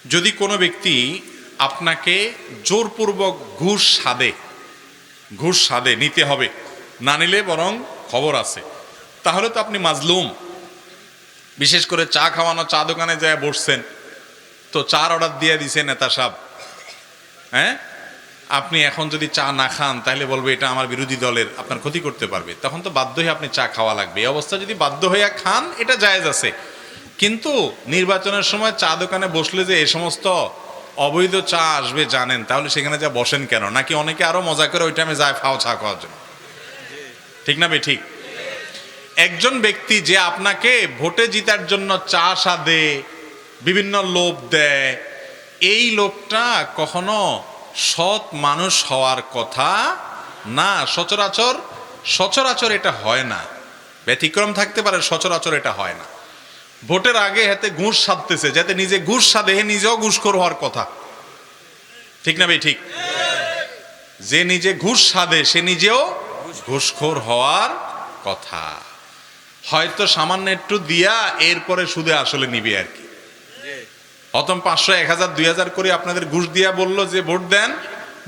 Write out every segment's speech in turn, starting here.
যদি কোনো ব্যক্তি আপনাকে জোরপূর্বক ঘুষ সাধে নিতে হবে, না নিলে বরং খবর আছে, তাহলে তো আপনি মাজলুম। বিশেষ করে চা খাওয়ানো, চা দোকানে যায় বসছেন, তো চার অর্ডার দিয়ে দিছে নেতা সাহেব, হ্যাঁ, আপনি এখন যদি চা না খান তাহলে বলবে এটা আমার বিরোধী দলের, আপনার ক্ষতি করতে পারবে, তখন তো বাধ্য হয়ে আপনি চা খাওয়া লাগবে। এই অবস্থা যদি বাধ্য হইয়া খান, এটা জায়েজ আছে। কিন্তু নির্বাচনের সময় চা দোকানে বসলে যে এই সমস্ত অবৈধ চা আসবে জানেন, তাহলে সেখানে যা বসেন কেন? নাকি অনেকে আরো মজা করে ওই টাইমে যায় ফাও চা খাওয়ার জন্য? ঠিক না বে ঠিক? একজন ব্যক্তি যে আপনাকে ভোটে জিতার জন্য চা সাধে, বিভিন্ন লোভ দেয়, এই লোকটা কখনো সৎ মানুষ হওয়ার কথা না। সচরাচর এটা হয় না, ব্যতিক্রম থাকতে পারে, সচরাচর এটা হয় না। ভোটের আগে হাতে ঘুষ সাধতেছে, যাতে নিজে ঘুষ সাধে, নিজেও ঘুষখোর হওয়ার কথা। ঠিক না ভাই ঠিক? যে নিজে ঘুষ সাধে সে নিজেও ঘুষখোর হওয়ার কথা। হয়তো সামান্য একটু দিয়া এরপরে সুদে আসলে নিবে আর কি। প্রথম 500, 1000, 2000 করে আপনাদের ঘুষ দিয়া বললো যে ভোট দেন,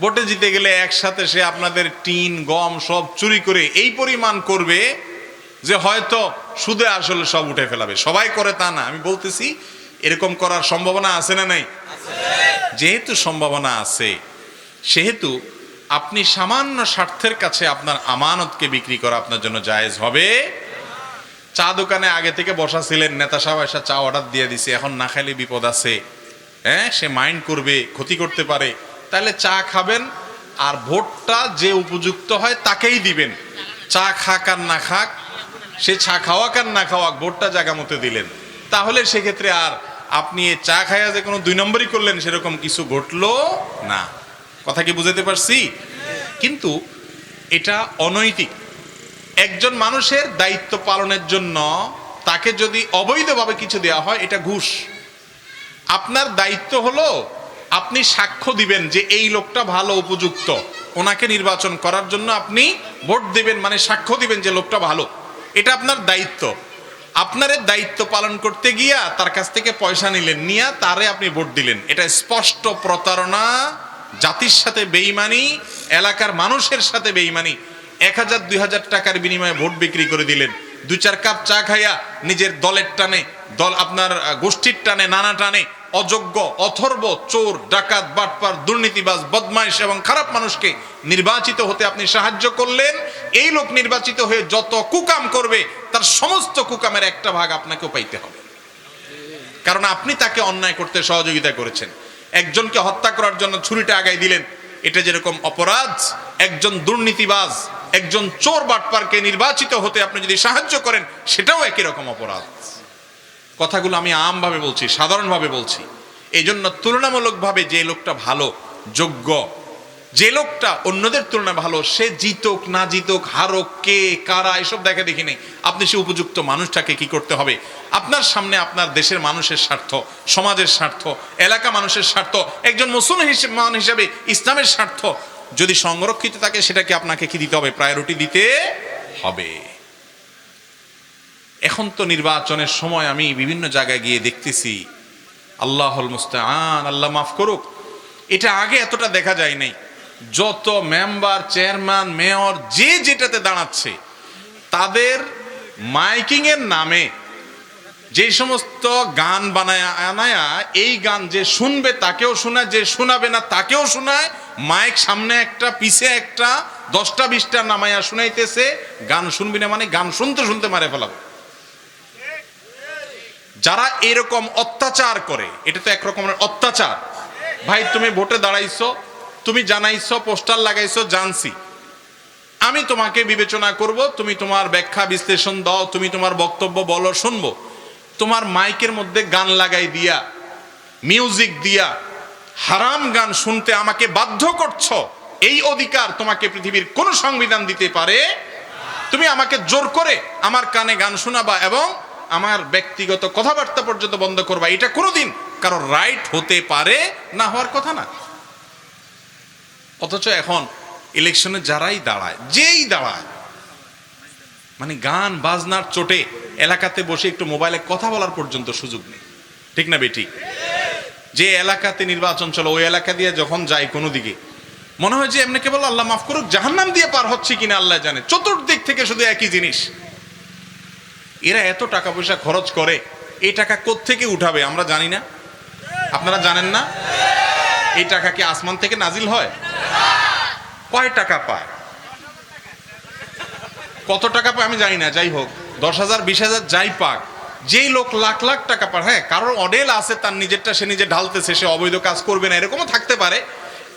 ভোটে জিতে গেলে একসাথে সে আপনাদের টিন গম সব চুরি করে এই পরিমাণ করবে যে হয়তো সুদে আসলে সব উঠে ফেলাবে। সবাই করে তা না, আমি বলতেছি এরকম করার সম্ভাবনা আছে না নাই? যেহেতু সম্ভাবনা আছে, সেহেতু আপনি সামান্য স্বার্থের কাছে আপনার আমানতকে বিক্রি করা আপনার জন্য জায়েজ হবে। চা দোকানে আগে থেকে বসা ছিলেন, নেতা সাহেব এসে চা অর্ডার দিয়ে দিছে, এখন না খাইলে বিপদ আছে, হ্যাঁ, সে মাইন্ড করবে, ক্ষতি করতে পারে, তাহলে চা খাবেন আর ভোটটা যে উপযুক্ত হয় তাকেই দিবেন। চা খাক আর না খাক, সে চা খাওয়াক আর না খাওয়াক, ভোটটা জায়গা মতো দিলেন, তাহলে সেক্ষেত্রে আর আপনি চা খাইয়া যে কোনো 2 নম্বরই করলেন সেরকম কিছু ঘটলো না। কথা কি বুঝাতে পারছি? কিন্তু এটা অনৈতিক। একজন মানুষের দায়িত্ব পালনের জন্য তাকে যদি অবৈধভাবে কিছু দেওয়া হয়, এটা ঘুষ। আপনার দায়িত্ব হলো আপনি সাক্ষ্য দিবেন যে এই লোকটা ভালো, উপযুক্ত, ওনাকে নির্বাচন করার জন্য আপনি ভোট দিবেন, মানে সাক্ষ্য দিবেন যে লোকটা ভালো। এটা আপনার দায়িত্ব। আপনার দায়িত্ব পালন করতে গিয়া তার কাছ থেকে পয়সা নিলেন, নিয়া তারে আপনি ভোট দিলেন, এটা স্পষ্ট প্রতারণা, জাতির সাথে বেঈমানি, এলাকার মানুষের সাথে বেঈমানি। 1000, 2000 টাকার বিনিময়ে ভোট বিক্রি করে দিলেন। 2-4 কাপ চা খাইয়া নিজের দলের টানে, আপনার গোষ্ঠীর টানে, নানা টানে অযোগ্য, অথর্ব, চোর, ডাকাত, বাটপার, দুর্নীতিবাজ, বদমাইশ এবং খারাপ মানুষকে নির্বাচিত হতে আপনি সাহায্য করলেন। এই লোক নির্বাচিত হয়ে যত কুকাম করবে তার সমস্ত কুকামের একটা ভাগ আপনাকেও পাইতে হবে, কারণ আপনি তাকে অন্যায় করতে সহযোগিতা করেছেন। একজনকে হত্যা করার জন্য ছুরিটা আগাই দিলেন, এটা যেরকম অপরাধ, একজন দুর্নীতিবাজ, একজন চোর বাটপারকে নির্বাচিত হতে আপনি যদি সাহায্য করেন, সেটাও একই রকম অপরাধ। কথাগুলো আমি আমভাবে বলছি, সাধারণভাবে বলছি। এই জন্য তুলনামূলকভাবে যে লোকটা ভালো, যোগ্য, যে লোকটা অন্যদের তুলনায় ভালো, সে জিতুক না জিতুক, হারুক, কে কারা, এসব দেখা দেখি নেই। আপনি সে উপযুক্ত মানুষটাকে কি করতে হবে, আপনার সামনে আপনার দেশের মানুষের স্বার্থ, সমাজের স্বার্থ, এলাকা মানুষের স্বার্থ, একজন মুসলমান হিসেবে ইসলামের স্বার্থ যদি সংরক্ষিত থাকে, সেটাকে আপনাকে কি দিতে হবে, প্রায়োরিটি দিতে হবে। এখন তো নির্বাচনের সময় আমি বিভিন্ন জায়গায় গিয়ে দেখতেছি, আল্লাহুল মুস্তাআন, আল্লাহ মাফ করুক, এটা আগে এতটা দেখা যায় নাই। যত মেম্বার, চেয়ারম্যান, মেয়র যে যেটাতে দাঁড়াচ্ছে, তাদের মাইকিং এর নামে যে সমস্ত গান বানায় আনায়া, এই গান যে শুনবে তাকেও শোনায়, যে শোনাবে না তাকেও শোনায়, মাইক সামনে একটা পিছে একটা, 10টা 20টা নামায়া শুনাইতেছে, গান শুনবি না মানে গান শুনতে শুনতে মারে ফেলাবো। যারা এরকম অত্যাচার করে, এটা তো এক রকমের অত্যাচার। ভাই, তুমি ভোটে দাঁড়াইছো, তুমি জানাইছো, পোস্টার লাগাইছো, জানছি, আমি তোমাকে বিবেচনা করব, তুমি তোমার ব্যাখ্যা বিশ্লেষণ দাও, তুমি তোমার বক্তব্য বলো, শুনবো। তোমার মাইকের মধ্যে গান লাগাই দিয়া, মিউজিক দিয়া হারাম গান শুনতে আমাকে বাধ্য করছো, এই অধিকার তোমাকে পৃথিবীর কোন সংবিধান দিতে পারে? তুমি আমাকে জোর করে আমার কানে গান শোনাবা এবং আমার ব্যক্তিগত কথাবার্তা পর্যন্ত বন্ধ করবা, এটা কোনোদিন কারোর রাইট হতে পারে না, হওয়ার কথা না। অথচ এখন ইলেকশনে যারাই দাঁড়ায়, যেই দাঁড়ায়, মানে গান বাজনার চোটে এলাকাতে বসে একটু মোবাইলে কথা বলার পর্যন্ত সুযোগ নেই। ঠিক না বেটি? যে এলাকাতে নির্বাচন চলে ওই এলাকা দিয়ে যখন যাই কোনো দিকে মনে হয় যে এমনি কেবল আল্লাহ মাফ করুক জাহান্নাম দিয়ে পার হচ্ছে কিনা আল্লাহ জানে, চতুর্দিক থেকে শুধু একই জিনিস। এরা এত টাকা পয়সা খরচ করে, এই টাকা কোত্থেকে উঠাবে আমরা জানি না, আপনারা জানেন না? এই টাকা কি আসমান থেকে নাজিল হয়? কয় টাকা পায়, কত টাকা পায় আমি জানি না, যাই হোক 10,000 20,000 যাই পাক, যেই লোক লাখ লাখ টাকা পায়, হ্যাঁ কারোর অডেল আছে, তার নিজেরটা সে নিজে ঢালতেছে, সে অবৈধ কাজ করবে না এরকমও থাকতে পারে,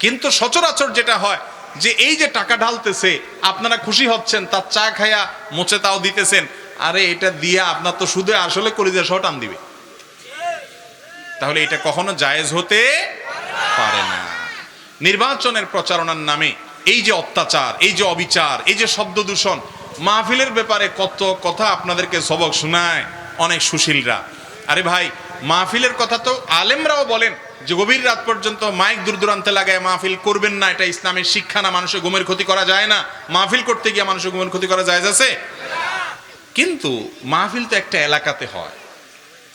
কিন্তু সচরাচর যেটা হয় যে এই যে টাকা ঢালতেছে আপনারা খুশি হচ্ছেন, তার চা খায়া মোচে তাও দিতেছেন, আরে এটা দিয়ে আপনার তো শুধু আসলে কলিজা সহ টান দিবে, তাহলে এটা কখনো জায়েজ হতে পারে না। নির্বাচনের প্রচারণার নামে এই যে অত্যাচার, এই যে অবিচার, এই যে শব্দ দূষণ, মাহফিলের ব্যাপারে কত কথা আপনাদেরকে সবক শোনায় অনেক সুশীলরা। আরে ভাই, মাহফিলের কথা তো আলেমরাও বলেন যে গভীর রাত পর্যন্ত মাইক দূর দূরান্তে লাগায় মাহফিল করবেন না, এটা ইসলামের শিক্ষা না, মানুষের ঘুমের ক্ষতি করা যায় না, মাহফিল করতে গিয়ে মানুষের ঘুমের ক্ষতি করা যায় আছে। কিন্তু মাহফিল তো একটা এলাকাতে হয়,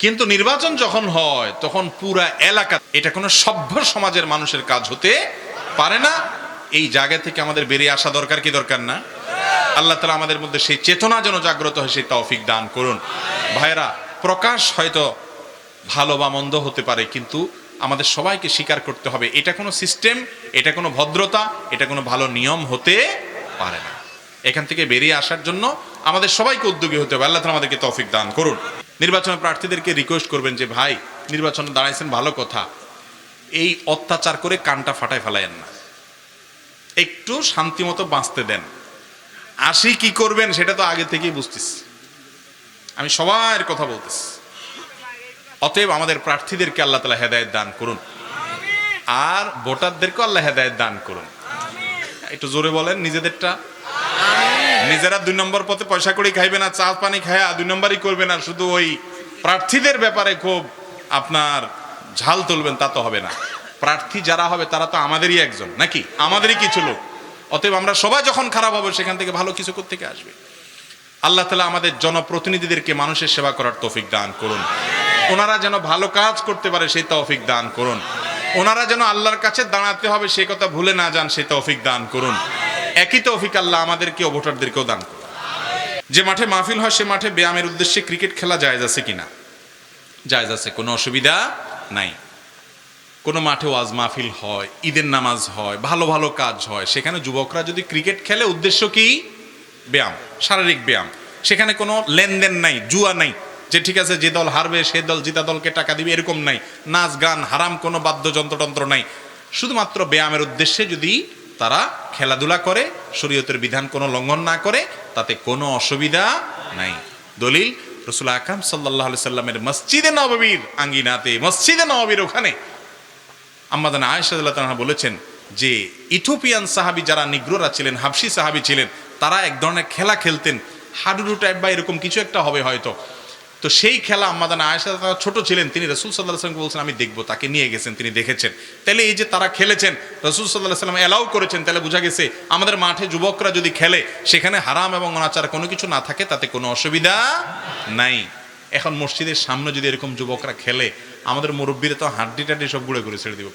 কিন্তু নির্বাচন যখন হয় তখন পুরা এলাকা, এটা কোনো সভ্য সমাজের মানুষের কাজ হতে পারে না। এই জায়গা থেকে আমাদের বেরিয়ে আসা দরকার কি দরকার না? আল্লাহ তাআলা আমাদের মধ্যে সেই চেতনা যেন জাগ্রত হয়, সেই তৌফিক দান করুন। ভাইরা, প্রকাশ হয়তো ভালো বা মন্দ হতে পারে, কিন্তু আমাদের সবাইকে স্বীকার করতে হবে এটা কোনো সিস্টেম, এটা কোনো ভদ্রতা, এটা কোনো ভালো নিয়ম হতে পারে না। এখান থেকে বেরিয়ে আসার জন্য আমাদের সবাইকে উদ্যোগী হতে হবে। আল্লাহ তাআলা আমাদেরকে তৌফিক দান করুন। নির্বাচনের প্রার্থীদেরকে রিকোয়েস্ট করবেন যে ভাই, নির্বাচনে দাঁড়াইছেন ভালো কথা, এই অত্যাচার করে কানটা ফাটায় ফেলায়েন না, একটু শান্তি মতো বাঁচতে দেন। আসি কি করবেন সেটা তো আগে থেকেই বুঝতেছি, আমি সবার কথা বলতেছি। অতএব আমাদের প্রার্থীদেরকে আল্লাহ তাআলা হেদায়েত দান করুন, আর ভোটারদেরকে আল্লাহ হেদায়েত দান করুন। একটু জোরে বলেন নিজেদেরটা। নিজেরা 2 নম্বর পথে পয়সা করে খাইবে না, চা পানি খায়া 2 নম্বরই করবে না, শুধু ওই প্রার্থীদের ব্যাপারে খুব আপনার ঝাল তুলবেন, তা তো হবে না। প্রার্থী যারা হবে তারা তো আমাদেরই একজন, নাকি আমাদেরই কিছু লোক। অতএব আমরা সবাই যখন খারাপ হবে সেখান থেকে ভালো কিছু কোত্থেকে আসবে? আল্লাহ তাআলা আমাদের জনপ্রতিনিধিদেরকে মানুষের সেবা করার তৌফিক দান করুন, ওনারা যেন ভালো কাজ করতে পারে সেই তৌফিক দান করুন, ওনারা যেন আল্লাহর কাছে দাঁড়াতে হবে সেই কথা ভুলে না যান সেই তৌফিক দান করুন। একই তৌফিক আল্লাহ আমাদেরকে ও ভোটারদেরকেও দান করুন। যে মাঠে মাহফিল হয় সে মাঠে ব্যায়ামের উদ্দেশ্যে ক্রিকেট খেলা জায়েজ আছে কিনা? জায়েজ আছে, কোনো অসুবিধা নাই। কোনো মাঠে ওয়াজ মাহফিল হয়, ঈদের নামাজ হয়, ভালো ভালো কাজ হয়, সেখানে যুবকরা যদি ক্রিকেট খেলে, উদ্দেশ্য কি? ব্যায়াম, শারীরিক ব্যায়াম। সেখানে কোনো লেনদেন নাই, জুয়া নাই যে ঠিক আছে যে দল হারবে সে দল জিতা দলকে টাকা দিবে, এরকম নাই। নাচ গান হারাম, কোনো বাদ্যযন্ত্রতন্ত্র নাই। শুধুমাত্র ব্যায়ামের উদ্দেশ্যে যদি তারা খেলাধুলা করে, শরীয়তের বিধান কোনো লঙ্ঘন না করে, তাতে কোনো অসুবিধা নাই। দলিল রাসূল আকরাম সাল্লাল্লাহু আলাইহি সাল্লামের মসজিদে নববীর আঙ্গিনাতে, মসজিদে নববীর ওখানে আম্মা জান আয়েশা রাদিয়াল্লাহু তাআলা বলেছেন যে ইথিওপিয়ান সাহাবী যারা নিগ্রোরা ছিলেন, হাবশি সাহাবী ছিলেন, তারা এক ধরনের খেলা খেলতেন, হাডুডু টাইপ বা এরকম কিছু একটা হবে হয়তো। তো সেই খেলা আম্মা জান আয়েশা ছোট ছিলেন, তিনি রাসূল সাল্লাল্লাহু আলাইহি ওয়াসাল্লামকে বলছেন আমি দেখবো, তাকে নিয়ে গেছেন, তিনি দেখেছেন। তাহলে এই যে তারা খেলেছেন, রাসূল সাল্লাল্লাহু আলাইহি ওয়াসাল্লাম অ্যালাউ করেছেন, তাহলে বোঝা গেছে আমাদের মাঠে যুবকরা যদি খেলে সেখানে হারাম এবং অনাচার কোনো কিছু না থাকে, তাতে কোনো অসুবিধা নাই। এখন মসজিদের সামনে যদি এরকম যুবকরা খেলে, আমাদের মুরব্বীরা তো হাড্ডি টাড্ডি সব গুঁড়ে করে ছেড়ে দিবে।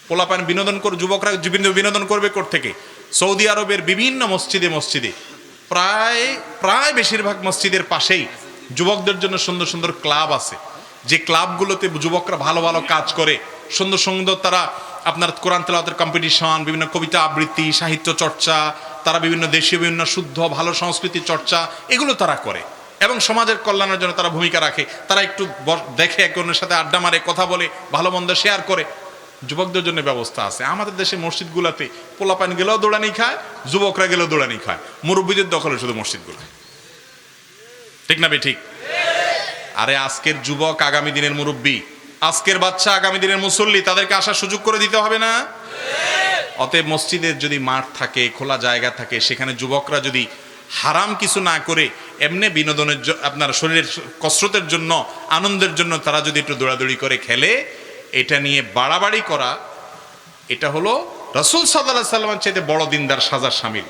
পোলাপান বিনোদন করে, যুবকরা বিনোদন করবে কোত্থেকে? সৌদি আরবের বিভিন্ন মসজিদে মসজিদে প্রায় বেশিরভাগ মসজিদের পাশেই যুবকদের জন্য সুন্দর সুন্দর ক্লাব আছে, যে ক্লাবগুলোতে যুবকরা ভালো ভালো কাজ করে, সুন্দর সুন্দর তারা আপনার কোরআন তেলাওয়াতের কম্পিটিশন, বিভিন্ন কবিতা আবৃত্তি, সাহিত্য চর্চা, তারা বিভিন্ন দেশীয় বিভিন্ন শুদ্ধ ভালো সংস্কৃতি চর্চা, এগুলো তারা করে এবং সমাজের কল্যাণের জন্য তারা ভূমিকা রাখে। তারা একটু দেখে, একে অন্যের সাথে আড্ডা মারে, কথা বলে, ভালো মন্দ শেয়ার করে। যুবকদের জন্য ব্যবস্থা আছে। আমাদের দেশে মসজিদগুলোতে পোলাপান গেলেও দৌড়ানি খায়, যুবকরা গেলেও দৌড়ানি খায়, মুরব্বীদের দখলে শুধু মসজিদগুলো, ঠিক না? ঠিক। আরে আজকের যুবক আগামী দিনের মুরব্বী, আজকের বাচ্চা আগামী দিনের মুসল্লি, তাদেরকে আসার সুযোগ করে দিতে হবে না? অতএব মসজিদের যদি মাঠ থাকে, খোলা জায়গা থাকে, সেখানে যুবকরা যদি হারাম কিছু না করে এমনি বিনোদনের আপনার শরীরের কসরতের জন্য, আনন্দের জন্য তারা যদি একটু দৌড়াদৌড়ি করে খেলে, এটা নিয়ে বাড়াবাড়ি করা, এটা হলো রাসূল সাল্লাল্লাহু আলাইহি ওয়াসাল্লামের চাইতে বড় দিনদার সাজার শামিল।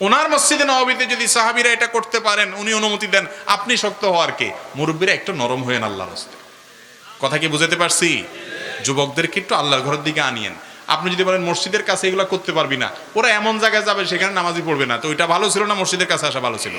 ওনার মসজিদে নববীতে যদি সাহাবীরা এটা করতে পারেন, উনি অনুমতি দেন, আপনি শক্ত হওয়ার কে? মুরব্বীরা একটু নরম হয়েন আল্লাহর রাস্তায়। কথা কি বুঝাতে পারছি? যুবকদেরকে একটু আল্লাহর ঘরের দিকে আনিয়েন। আপনি যদি বলেন মসজিদের কাছে এগুলো করতে পারবি না, ওরা এমন জায়গায় যাবে সেখানে নামাজই পড়বে না, তো ওইটা ভালো ছিল না মসজিদের কাছে আসা ভালো ছিল?